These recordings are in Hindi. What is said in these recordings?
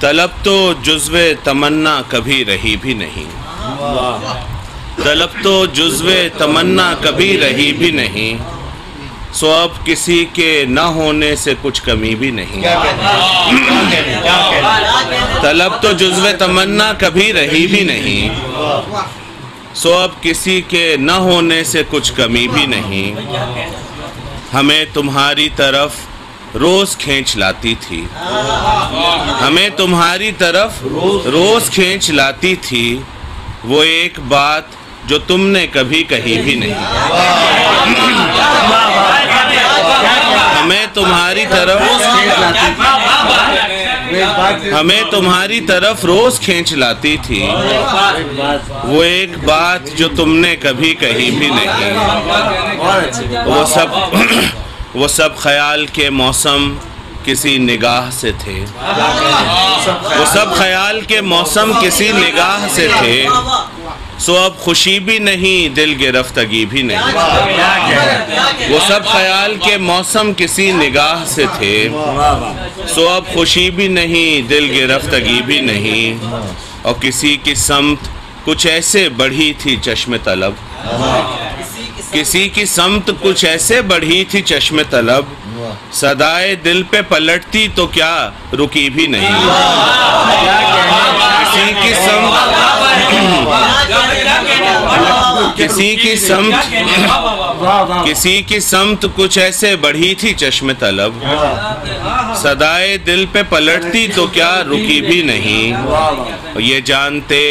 तलब तो जुज़्वे तमन्ना कभी रही भी नहीं, तलब तो जुज़्वे तमन्ना कभी रही भी नहीं, सो अब किसी के न होने से कुछ कमी भी नहीं। तलब तो जुज़्वे तमन्ना कभी रही भी नहीं, सो अब किसी के न होने से कुछ कमी भी नहीं। हमें तुम्हारी तरफ रोज़ खींच लाती थी, हमें तुम्हारी तरफ रोज़ खींच लाती थी, वो एक बात जो तुमने कभी कही भी नहीं। हमें तुम्हारी तरफ हमें तुम्हारी तरफ रोज़ खींच लाती थी, वो एक बात जो तुमने कभी कही भी नहीं। वो सब ख्याल के मौसम किसी निगाह से थे, वो सब ख्याल के मौसम किसी निगाह से थे, सो अब खुशी भी नहीं, दिल गिरफ्तगी भी नहीं। वो सब ख्याल के मौसम किसी निगाह से थे, सो अब खुशी भी नहीं, दिल गिरफ्तगी भी नहीं। और किसी की समत कुछ ऐसे बढ़ी थी चश्मे तलब, किसी की समत कुछ ऐसे बढ़ी थी चश्मे तलब, सदाए दिल पे पलटती तो क्या रुकी भी नहीं। किसी की समत कुछ ऐसे बढ़ी थी चश्मे तलब, सदाए दिल पे पलटती तो क्या रुकी भी नहीं। ये जानते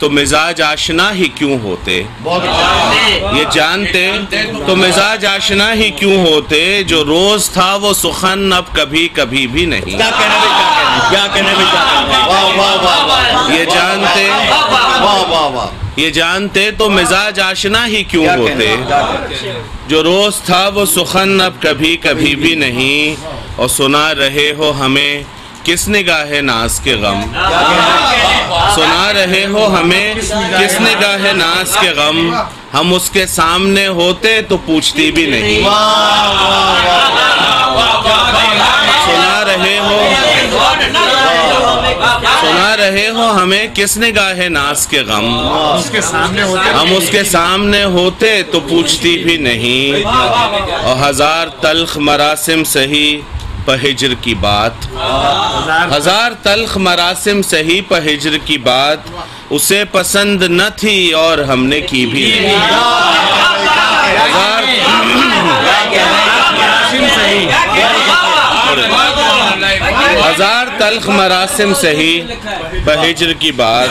तो मिजाज आशना ही क्यों होते, ये जानते तो मिजाज आशना ही क्यों होते, जो रोज था वो सुखन अब कभी कभी भी नहीं। ये जानते तो मिजाज आशना ही क्यों होते, जो रोज था वो सुखन अब कभी कभी भी नहीं। और सुना रहे हो हमें किस निगाहे नाज के गम, सुना रहे हो हमें किस निगाहे नाज के गम, हम उसके सामने होते तो पूछती भी नहीं। सुना रहे हो हमें किस निगाहे नाज के गम, हम उसके सामने होते तो पूछती भी नहीं। और हजार तल्ख मरासिम सही पहिज्र की बात, हजार तल्ख मरासिम सही पहिज्र की बात, उसे पसंद न थी और हमने की भी नहीं। हजार तल्ख मरासिम सही पहिज्र की बात,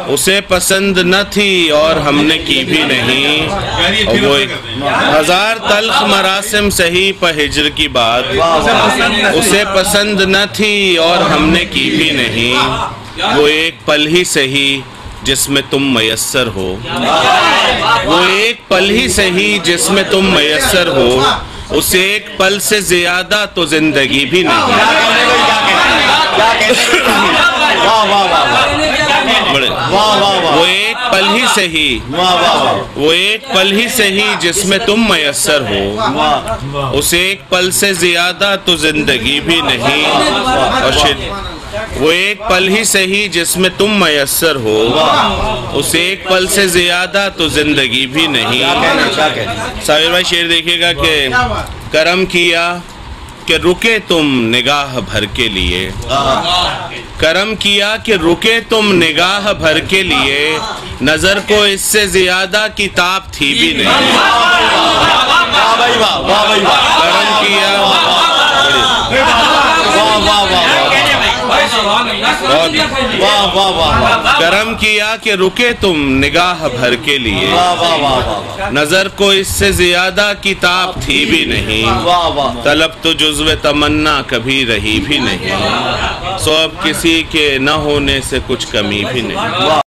उसे पसंद न थी और हमने की भी नहीं। और वो हजार तल्ख मरासिम सही पहिज्र की बात, उसे पसंद न थी और हमने की भी नहीं। वो एक पल ही सही जिसमें तुम मयस्सर हो, वो एक पल ही सही जिसमें तुम मयस्सर हो, उसे एक पल से ज्यादा तो जिंदगी भी नहीं। वो एक पल ही सही, वो एक पल ही सही जिसमें तुम मयस्सर हो, उसे एक पल से ज्यादा तो जिंदगी भी नहीं। और वो एक पल ही सही जिसमें तुम मयस्सर हो, उसे एक पल से ज्यादा तो जिंदगी भी नहीं। साबिर भाई शेर देखिएगा कि करम किया कि रुके तुम निगाह भर के लिए, करम किया कि रुके तुम निगाह भर के लिए, नजर को इससे ज्यादा किताब थी भी नहीं। करम किया, करम किया कि रुके तुम निगाह भर के लिए, नजर को इससे ज्यादा किताब थी भी नहीं। तलब तो जुज़्वे तमन्ना कभी रही भी नहीं, सो अब किसी के न होने से कुछ कमी भी नहीं।